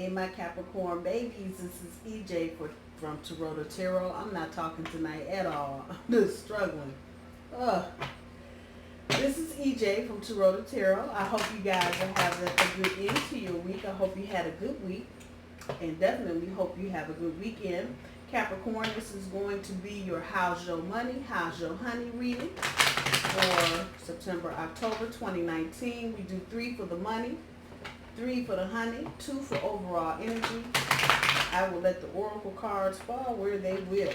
Hey, my Capricorn babies, this is EJ from Taurota Tarot. I'm not talking tonight at all. I'm just struggling. This is EJ from Taurota Tarot. I hope you guys are having a good end to your week. I hope you had a good week, and definitely hope you have a good weekend. Capricorn, this is going to be your How's Your Money, How's Your Honey reading for September, October 2019. We do 3 for the money, 3 for the honey, 2 for overall energy. I will let the oracle cards fall where they will.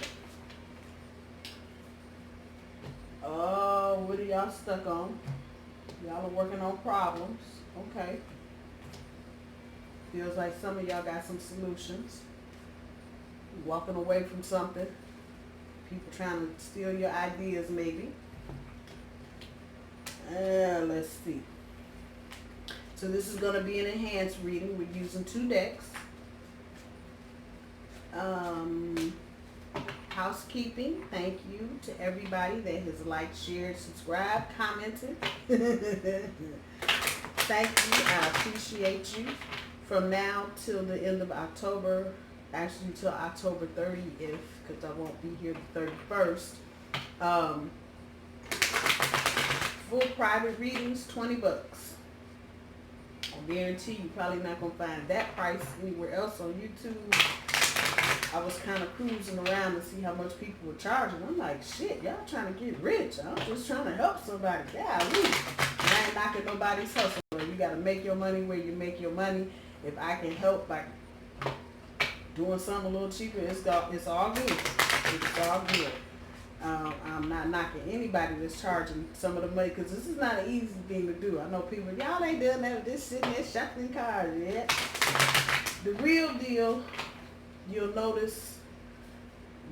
Oh, what are y'all stuck on? Y'all are working on problems. Okay. Feels like some of y'all got some solutions. Walking away from something. People trying to steal your ideas maybe. Let's see. So this is going to be an enhanced reading. We're using 2 decks. Housekeeping. Thank you to everybody that has liked, shared, subscribed, commented. Thank you. I appreciate you. From now till the end of October, actually till October 30th, because I won't be here the 31st. Full private readings, $20. I guarantee you probably not going to find that price anywhere else on YouTube. I was kind of cruising around to see how much people were charging. I'm like, shit, y'all trying to get rich. I'm just trying to help somebody. Golly. I ain't knocking nobody's hustle. You got to make your money where you make your money. If I can help by doing something a little cheaper, it's all good. It's all good. I'm not knocking anybody that's charging some of the money, because this is not an easy thing to do. I know people, y'all ain't doing that, just sitting there shopping cars yet. The real deal, you'll notice,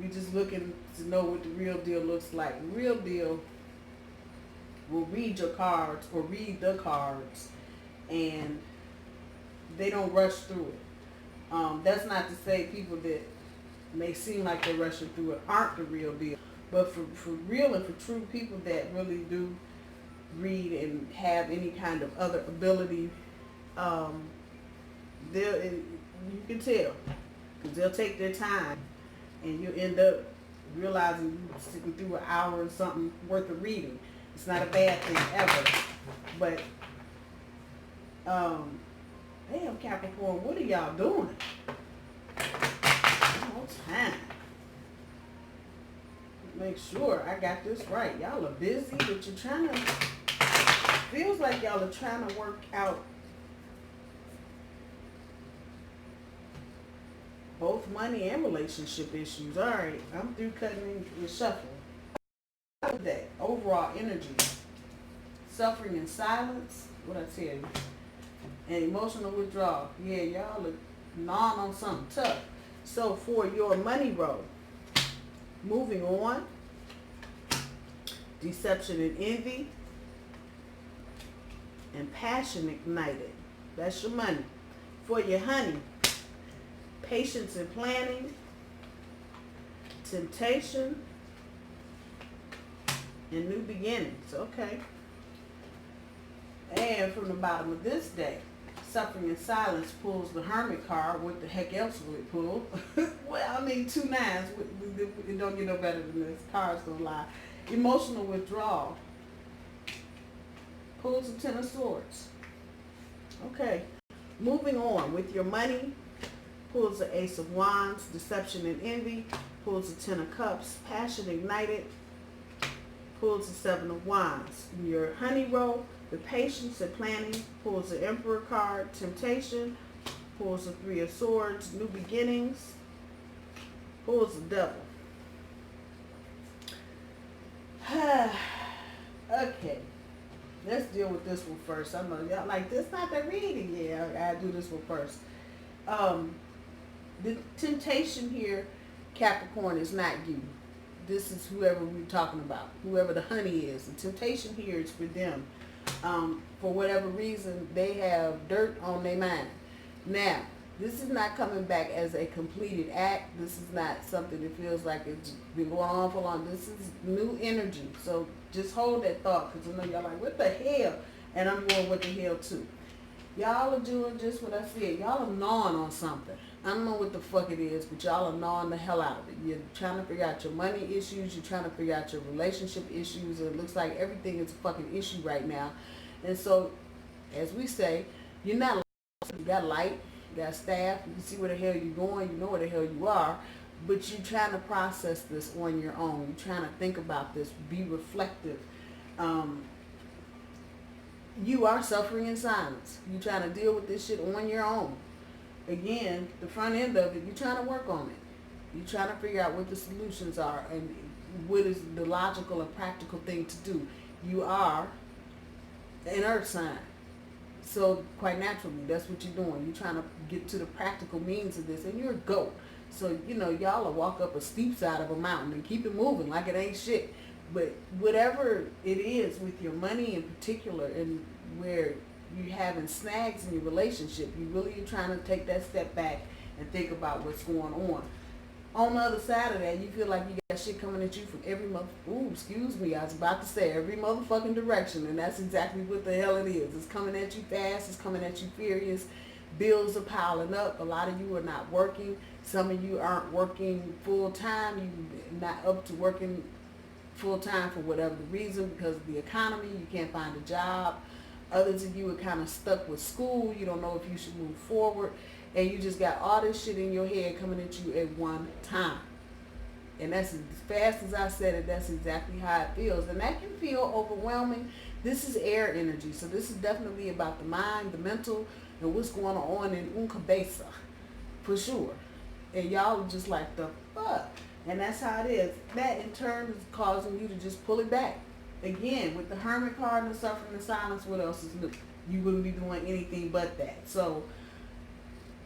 you're just looking to know what the real deal looks like. The real deal will read your cards or read the cards, and they don't rush through it. That's not to say people that may seem like they're rushing through it aren't the real deal. But for real and for true people that really do read and have any kind of other ability, you can tell. Because they'll take their time, and you'll end up realizing you're sitting through an hour or something worth of reading. It's not a bad thing ever. But, damn, Capricorn, what are y'all doing? No time. Make sure I got this right. Y'all are busy, but you're trying to, feels like y'all are trying to work out both money and relationship issues. All right, I'm through cutting and shuffling. Today, overall energy, suffering in silence. What I tell you, and emotional withdrawal. Yeah, y'all are gnawing on something tough. So for your money roll, moving on, deception and envy, and passion ignited. That's your money. For your honey, patience and planning, temptation, and new beginnings. Okay. And from the bottom of this deck, suffering in silence pulls the Hermit card. What the heck else would it pull? Well, I mean, 2 nines. It don't get no better than this. Cards don't lie. Emotional withdrawal pulls the 10 of Swords. Okay. Moving on with your money, pulls the Ace of Wands. Deception and envy pulls the 10 of Cups. Passion ignited pulls the 7 of Wands. In your honey roll, the patience and planning pulls the Emperor card. Temptation pulls the 3 of Swords. New beginnings pulls the Devil. Okay, let's deal with this one first. I know y'all like this, not the reading. Yeah, I gotta do this one first. The temptation here, Capricorn, is not you. This is whoever we're talking about, whoever the honey is. The temptation here is for them. For whatever reason, they have dirt on their mind. Now, this is not coming back as a completed act. This is not something that feels like it's been going on for long. This is new energy. So just hold that thought, because I know y'all like, what the hell? And I'm going, what the hell too. Y'all are doing just what I said. Y'all are gnawing on something. I don't know what the fuck it is, but y'all are gnawing the hell out of it. You're trying to figure out your money issues. You're trying to figure out your relationship issues. And it looks like everything is a fucking issue right now. And so, as we say, you're not lost. You got light. You got staff. You can see where the hell you're going. You know where the hell you are. But you're trying to process this on your own. You're trying to think about this. Be reflective. You are suffering in silence. You're trying to deal with this shit on your own. Again, the front end of it, you're trying to work on it. You're trying to figure out what the solutions are and what is the logical and practical thing to do. You are an earth sign. So quite naturally, that's what you're doing. You're trying to get to the practical means of this, and you're a goat. So, y'all will walk up a steep side of a mountain and keep it moving like it ain't shit. But whatever it is with your money in particular, and where you're having snags in your relationship, you really are trying to take that step back and think about what's going on. On the other side of that, you feel like you got shit coming at you from every I was about to say every motherfucking direction, and that's exactly what the hell it is. It's coming at you fast, it's coming at you furious. Bills are piling up. A lot of you are not working. Some of you aren't working full time. You're not up to working full time for whatever the reason, because of the economy. You can't find a job. Others of you are kind of stuck with school. You don't know if you should move forward. And you just got all this shit in your head coming at you at one time. And that's as fast as I said it, that's exactly how it feels. And that can feel overwhelming. This is air energy. So this is definitely about the mind, the mental, and what's going on in un cabeza, for sure. And y'all are just like, the fuck? And that's how it is. That in turn is causing you to just pull it back. Again, with the Hermit card and the suffering and silence, what else is new? You wouldn't be doing anything but that. So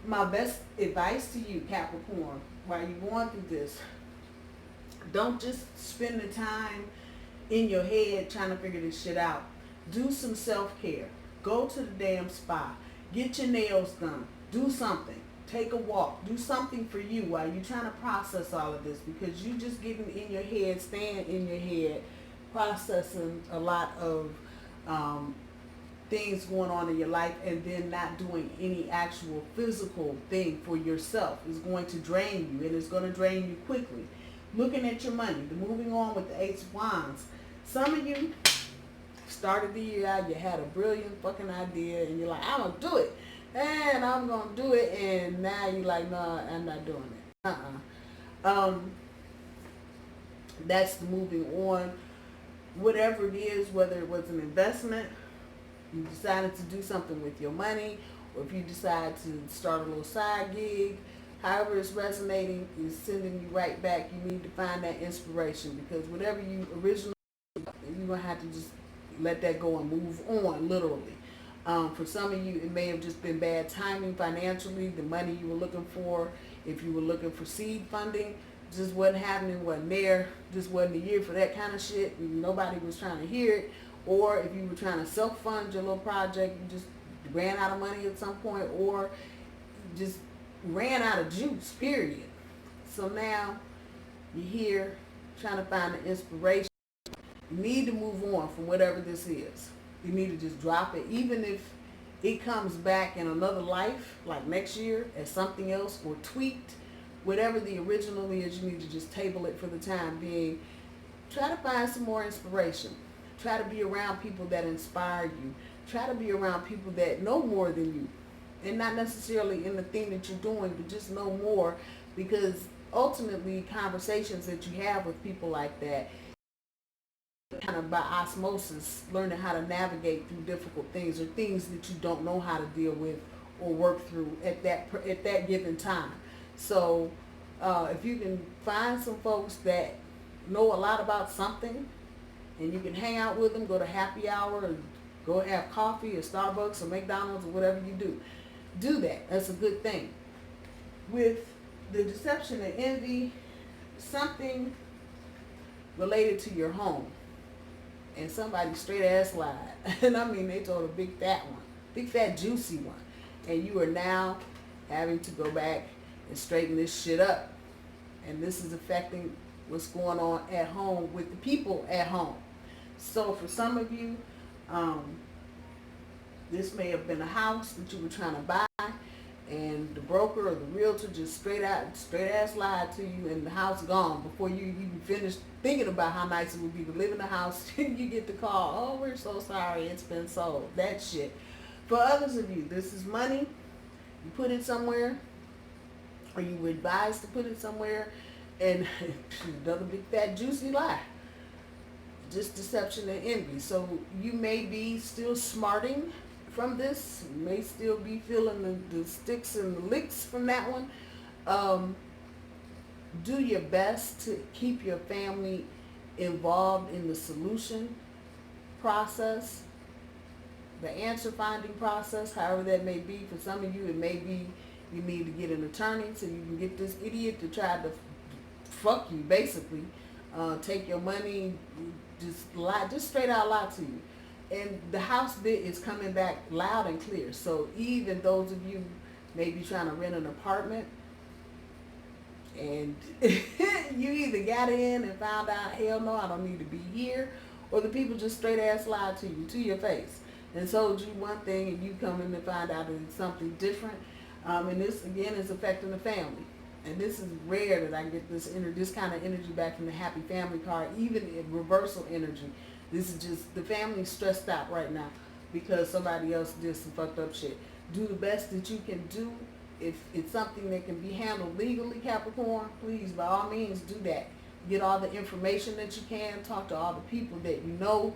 my best advice to you, Capricorn, while you're going through this, don't just spend the time in your head trying to figure this shit out. Do some self-care. Go to the damn spa. Get your nails done. Do something. Take a walk. Do something for you while you're trying to process all of this, because you just getting in your head, staying in your head, processing a lot of things going on in your life, and then not doing any actual physical thing for yourself is going to drain you, and it's going to drain you quickly. Looking at your money, moving on with the Ace of Wands. Some of you started the year out, you had a brilliant fucking idea, and you're like, I'm going to do it. And I'm going to do it. And now you're like, no, I'm not doing it. That's the moving on. Whatever it is, whether it was an investment, you decided to do something with your money, or if you decide to start a little side gig, however it's resonating, is sending you right back. You need to find that inspiration, because whatever you originally, you're going to have to just let that go and move on, literally. For some of you, it may have just been bad timing financially. The money you were looking for, if you were looking for seed funding, just wasn't happening, wasn't there, just wasn't the year for that kind of shit. Nobody was trying to hear it. Or if you were trying to self-fund your little project, you just ran out of money at some point, or just ran out of juice, period. So now you're here trying to find the inspiration. You need to move on from whatever this is. You need to just drop it, even if it comes back in another life, like next year, as something else, or tweaked. Whatever the original is, you need to just table it for the time being. Try to find some more inspiration. Try to be around people that inspire you. Try to be around people that know more than you. And not necessarily in the thing that you're doing, but just know more. Because ultimately, conversations that you have with people like that, kind of by osmosis, learning how to navigate through difficult things, or things that you don't know how to deal with or work through at that given time. So if you can find some folks that know a lot about something, and you can hang out with them, go to happy hour, or go have coffee at Starbucks or McDonald's or whatever you do that. That's a good thing. With the deception and envy, something related to your home, and somebody straight ass lied. And I mean, they told a big fat one, big fat juicy one, and you are now having to go back and straighten this shit up. And this is affecting what's going on at home with the people at home. So for some of you, This may have been a house that you were trying to buy, and the broker or the realtor just straight ass lied to you, and the house gone before you even finished thinking about how nice it would be to live in the house. You get the call, oh, we're so sorry, it's been sold. That shit. For others of you, this is money. You put it somewhere, or you were advised to put it somewhere, and another big fat juicy lie. Just deception and envy. So you may be still smarting from this. You may still be feeling the sticks and the licks from that one. Do your best to keep your family involved in the solution process, the answer finding process, however that may be. For some of you, it may be you need to get an attorney so you can get this idiot to try to fuck you, basically. Take your money, just lie, just straight out lie to you. And the house bit is coming back loud and clear. So even those of you may be trying to rent an apartment, and you either got in and found out, hell no, I don't need to be here, or the people just straight ass lied to you, to your face, and told you one thing, and you come in to find out that it's something different. And this, again, is affecting the family. And this is rare that I get this kind of energy back from the happy family card, even in reversal energy. This is just, the family's stressed out right now because somebody else did some fucked up shit. Do the best that you can do. If it's something that can be handled legally, Capricorn, please, by all means, do that. Get all the information that you can. Talk to all the people that you know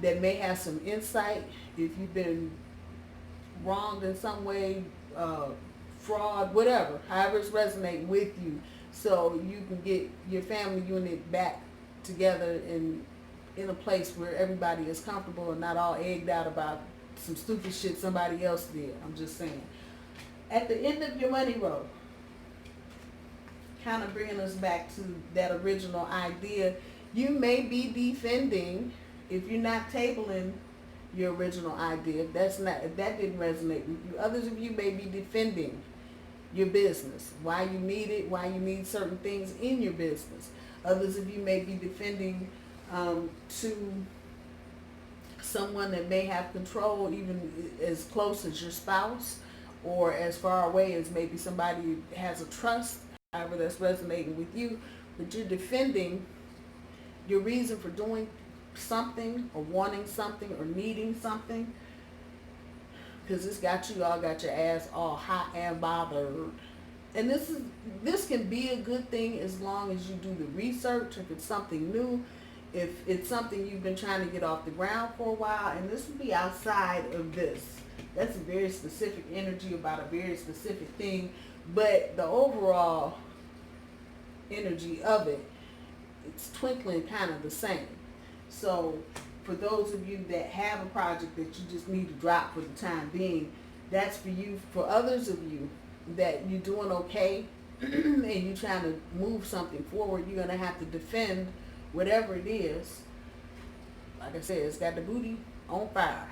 that may have some insight. If you've been wronged in some way, fraud, whatever, however it's resonating with you, so you can get your family unit back together in a place where everybody is comfortable and not all egged out about some stupid shit somebody else did. I'm just saying. At the end of your money road, kind of bringing us back to that original idea, you may be defending, if you're not tabling your original idea, if that didn't resonate with you, others of you may be defending your business, why you need it, why you need certain things in your business. Others of you may be defending to someone that may have control, even as close as your spouse, or as far away as maybe somebody who has a trust, however that's resonating with you, but you're defending your reason for doing something, or wanting something, or needing something, because this got you all got your ass all hot and bothered. And this can be a good thing as long as you do the research. If it's something new, if it's something you've been trying to get off the ground for a while, and this would be outside of this. That's a very specific energy about a very specific thing, but the overall energy of it, it's twinkling kind of the same. So for those of you that have a project that you just need to drop for the time being, that's for you. For others of you that you're doing okay and you're trying to move something forward, you're going to have to defend whatever it is. Like I said, it's got the booty on fire,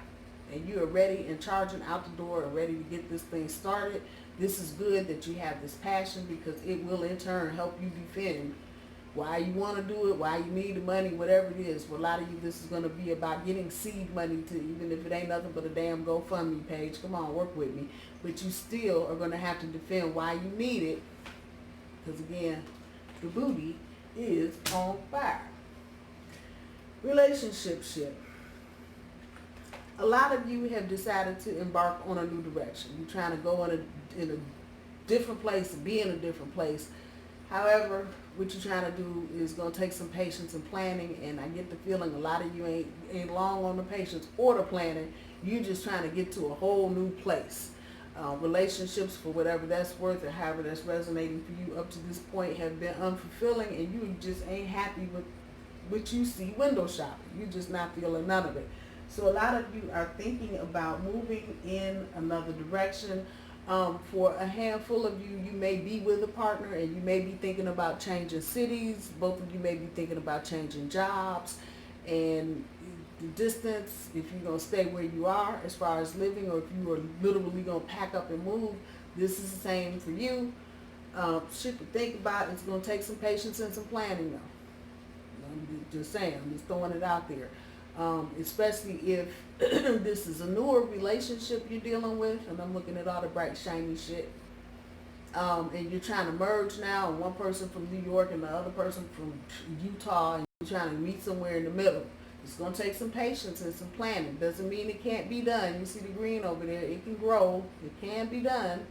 and you are ready and charging out the door and ready to get this thing started. This is good that you have this passion, because it will in turn help you defend why you want to do it, why you need the money, whatever it is. For a lot of you, this is going to be about getting seed money to, even if it ain't nothing but a damn GoFundMe page. Come on, work with me. But you still are going to have to defend why you need it, because again, the booty is on fire. Relationship shit. A lot of you have decided to embark on a new direction. You're trying to go in a different place, and be in a different place. However, what you're trying to do is going to take some patience and planning, and I get the feeling a lot of you ain't long on the patience or the planning. You're just trying to get to a whole new place. Relationships, for whatever that's worth, or however that's resonating for you up to this point, have been unfulfilling, and you just ain't happy with what you see window shopping. You're just not feeling none of it. So a lot of you are thinking about moving in another direction. For a handful of you, you may be with a partner, and you may be thinking about changing cities. Both of you may be thinking about changing jobs, and the distance, if you're going to stay where you are as far as living, or if you are literally going to pack up and move, this is the same for you. Shit to think about. It's going to take some patience and some planning, though. I'm just saying, I'm just throwing it out there. Especially if this is a newer relationship you're dealing with, and I'm looking at all the bright, shiny shit. And you're trying to merge now, and one person from New York and the other person from Utah, and you're trying to meet somewhere in the middle. It's going to take some patience and some planning. Doesn't mean it can't be done. You see the green over there. It can grow. It can be done.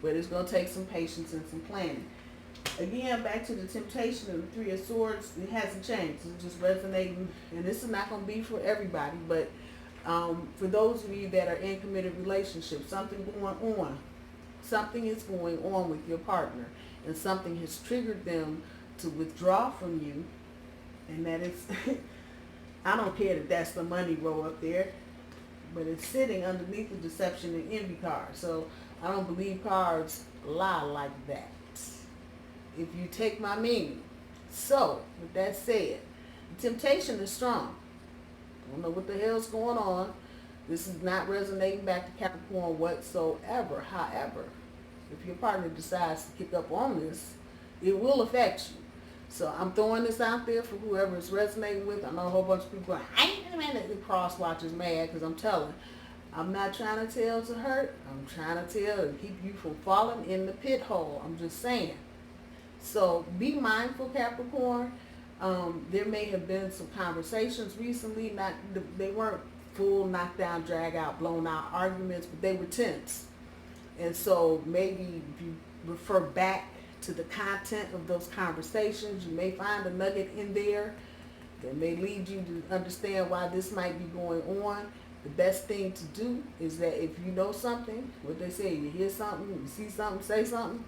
But it's going to take some patience and some planning. Again, back to the temptation of the Three of Swords. It hasn't changed. It's just resonating. And this is not going to be for everybody. But for those of you that are in committed relationships, something going on. Something is going on with your partner. And something has triggered them to withdraw from you. And that is... I don't care that that's the money row up there, but it's sitting underneath the deception and envy card. So I don't believe cards lie like that, if you take my meaning. So with that said, the temptation is strong. I don't know what the hell's going on. This is not resonating back to Capricorn whatsoever. However, if your partner decides to kick up on this, it will affect you. So I'm throwing this out there for whoever it's resonating with. I know a whole bunch of people going, I ain't mad at the cross watchers mad, because I'm telling. I'm not trying to tell to hurt. I'm trying to tell to keep you from falling in the pit hole. I'm just saying. So be mindful, Capricorn. There may have been some conversations recently. They weren't full knockdown, drag out, blown out arguments, but they were tense. And so maybe if you refer back to the content of those conversations, you may find a nugget in there that may lead you to understand why this might be going on. The best thing to do is that if you know something, what they say, you hear something, you see something, say something,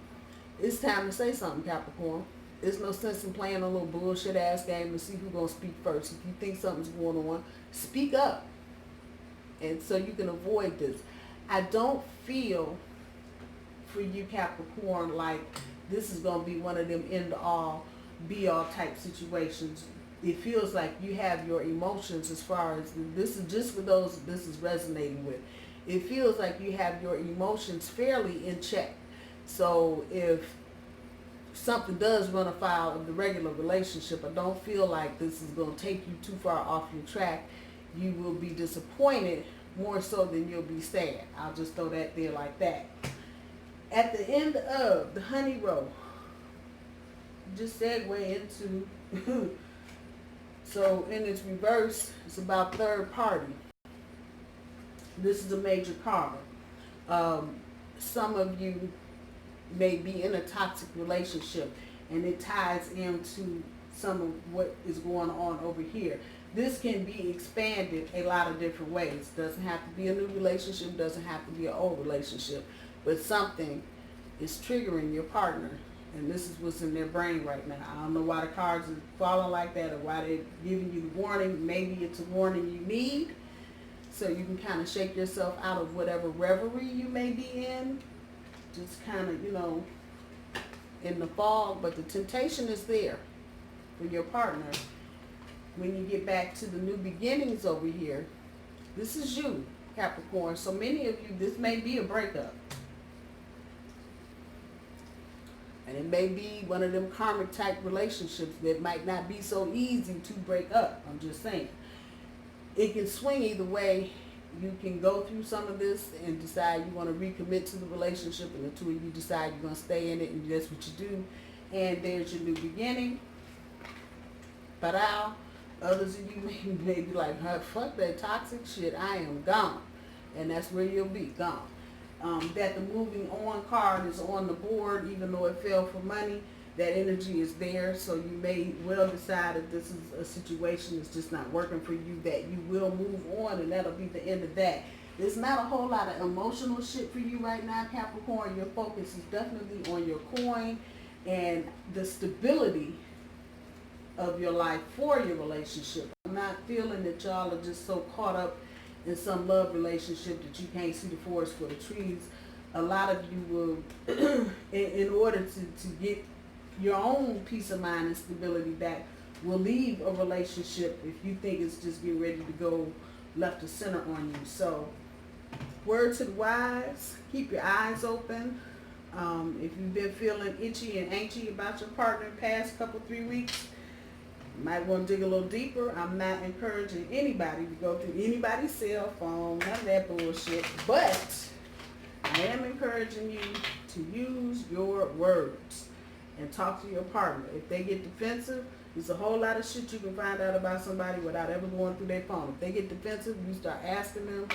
it's time to say something, Capricorn. There's no sense in playing a little bullshit ass game to see who's going to speak first. If you think something's going on, speak up. And so you can avoid this. I don't feel for you, Capricorn, like this is going to be one of them end-all, be-all type situations. It feels like you have your emotions as far as, this is just for those this is resonating with. It feels like you have your emotions fairly in check. So if something does run afoul of the regular relationship, I don't feel like this is going to take you too far off your track. You will be disappointed more so than you'll be sad. I'll just throw that there like that. At the end of the honey row, just segue into, so in its reverse, it's about third party. This is a major card. Some of you may be in a toxic relationship, and it ties into some of what is going on over here. This can be expanded a lot of different ways. Doesn't have to be a new relationship, doesn't have to be an old relationship, but something is triggering your partner, and this is what's in their brain right now. I don't know why the cards are falling like that, or why they're giving you the warning. Maybe it's a warning you need, so you can kind of shake yourself out of whatever reverie you may be in, just kind of, you know, in the fog. But the temptation is there for your partner. When you get back to the new beginnings over here, this is you, Capricorn. So many of you, this may be a breakup. And it may be one of them karmic type relationships that might not be so easy to break up. I'm just saying. It can swing either way. You can go through some of this and decide you want to recommit to the relationship, and the two of you decide you're going to stay in it, and that's what you do. And there's your new beginning. But others of you may be like, fuck that toxic shit, I am gone. And that's where you'll be, gone. That the moving on card is on the board, even though it fell for money, that energy is there. So you may well decide that this is a situation that's just not working for you, that you will move on, and that'll be the end of that. There's not a whole lot of emotional shit for you right now, Capricorn. Your focus is definitely on your coin and the stability of your life for your relationship. I'm not feeling that y'all are just so caught up in some love relationship that you can't see the forest for the trees. A lot of you will, in order to get your own peace of mind and stability back, will leave a relationship if you think it's just getting ready to go left or center on you. So, word to the wise, keep your eyes open. If you've been feeling itchy and anxious about your partner the past couple, 3 weeks, Might want to dig a little deeper. I'm not encouraging anybody to go through anybody's cell phone, none of that bullshit. But I am encouraging you to use your words and talk to your partner. If they get defensive, there's a whole lot of shit you can find out about somebody without ever going through their phone. If they get defensive, you start asking them,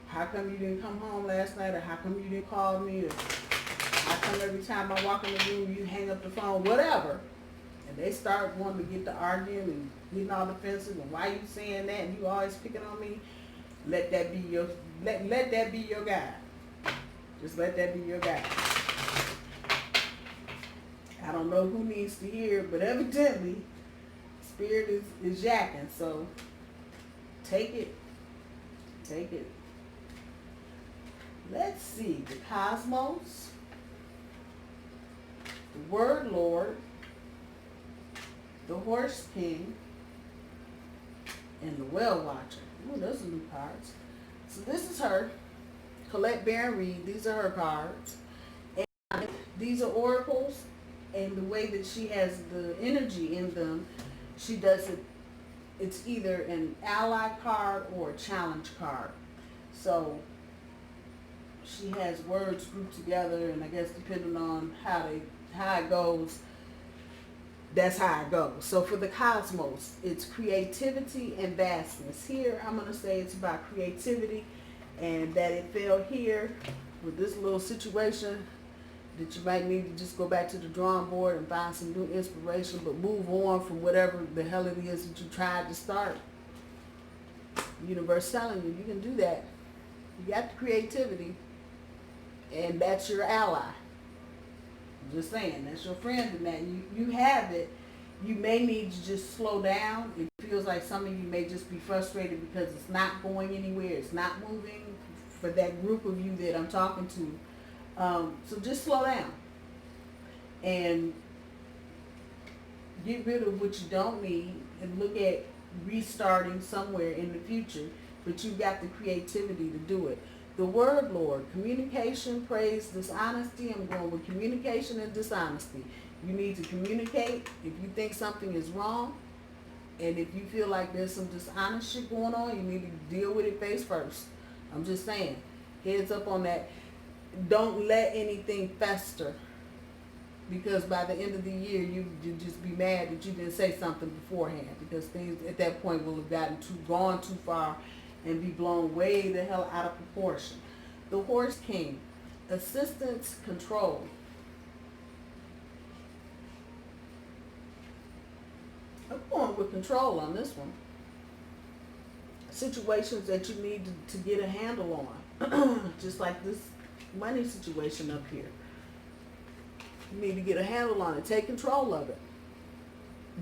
how come you didn't come home last night? Or how come you didn't call me? Or how come every time I walk in the room, you hang up the phone? Whatever. And they start wanting to get to arguing and getting all defensive. And why you saying that? And you always picking on me. Let that be your, let that be your guy. Just let that be your guy. I don't know who needs to hear it, but evidently, Spirit is yakking. So, take it. Take it. Let's see. The Cosmos. The Word Lord. The Horse King. And the Well Watcher. Ooh, those are new cards. So this is her. Colette Baron-Reid. These are her cards. And these are oracles. And the way that she has the energy in them, she does it, it's either an ally card or a challenge card. So she has words grouped together, and I guess depending on how it goes, that's how it goes. So for the Cosmos, it's creativity and vastness. Here, I'm going to say it's about creativity, and that it fell here with this little situation, that you might need to just go back to the drawing board and find some new inspiration, but move on from whatever the hell it is that you tried to start. Universe telling you can do that. You got the creativity, and that's your ally. I'm just saying, that's your friend in that. You have it. You may need to just slow down. It feels like some of you may just be frustrated because it's not going anywhere. It's not moving for that group of you that I'm talking to. So just slow down and get rid of what you don't need and look at restarting somewhere in the future, but you've got the creativity to do it. The Word Lord, communication, praise, dishonesty. I'm going with communication and dishonesty. You need to communicate if you think something is wrong, and if you feel like there's some dishonest shit going on, you need to deal with it face first. I'm just saying, heads up on that. Don't let anything fester, because by the end of the year you just be mad that you didn't say something beforehand, because things at that point will have gone too far and be blown way the hell out of proportion. The Horse King, assistance, control. I'm going with control on this one. Situations that you need to get a handle on, just like this money situation up here. You need to get a handle on it. Take control of it.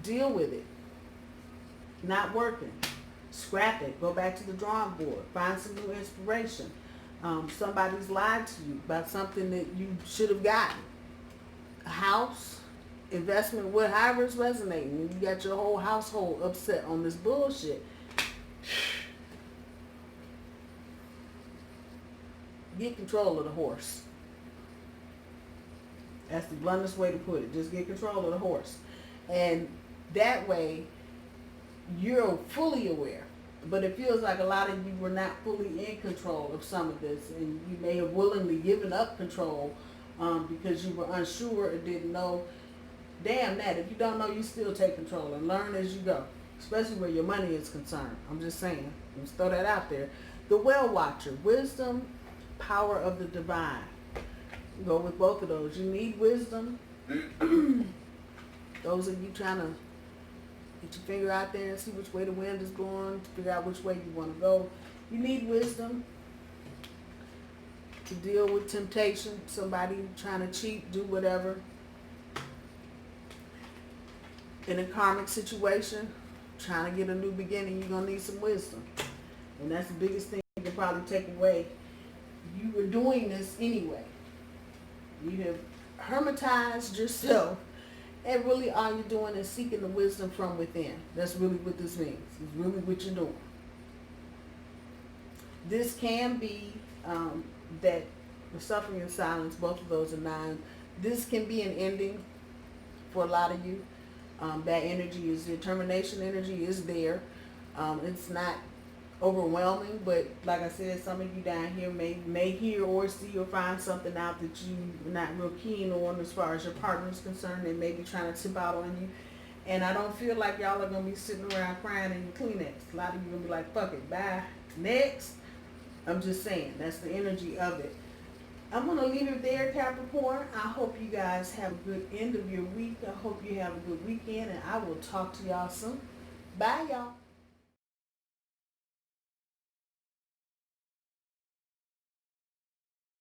Deal with it. Not working. Scrap it. Go back to the drawing board. Find some new inspiration. Somebody's lied to you about something that you should have gotten. A house, investment, whatever is resonating. And you got your whole household upset on this bullshit. Get control of the horse. That's the bluntest way to put it. Just get control of the horse. And that way, you're fully aware. But it feels like a lot of you were not fully in control of some of this. And you may have willingly given up control because you were unsure or didn't know. Damn that. If you don't know, you still take control and learn as you go. Especially where your money is concerned. I'm just saying. Let's throw that out there. The Well Watcher. Wisdom. Power of the divine. Go with both of those. You need wisdom. Those of you trying to get your finger out there and see which way the wind is blowing, to figure out which way you want to go. You need wisdom to deal with temptation, somebody trying to cheat, do whatever. In a karmic situation, trying to get a new beginning, you're going to need some wisdom. And that's the biggest thing you can probably take away. You were doing this anyway. You have hermetized yourself, and really all you're doing is seeking the wisdom from within. That's really what this means. It's really what you're doing. This can be that the suffering in silence, both of those are 9. This can be an ending for a lot of you. That energy is determination. Energy is there. It's not overwhelming, but like I said, some of you down here may hear or see or find something out that you're not real keen on as far as your partner is concerned. They may be trying to tip out on you. And I don't feel like y'all are going to be sitting around crying in your Kleenex. A lot of you going to be like, fuck it, bye, next. I'm just saying, that's the energy of it. I'm going to leave it there, Capricorn. I hope you guys have a good end of your week. I hope you have a good weekend, and I will talk to y'all soon. Bye, y'all.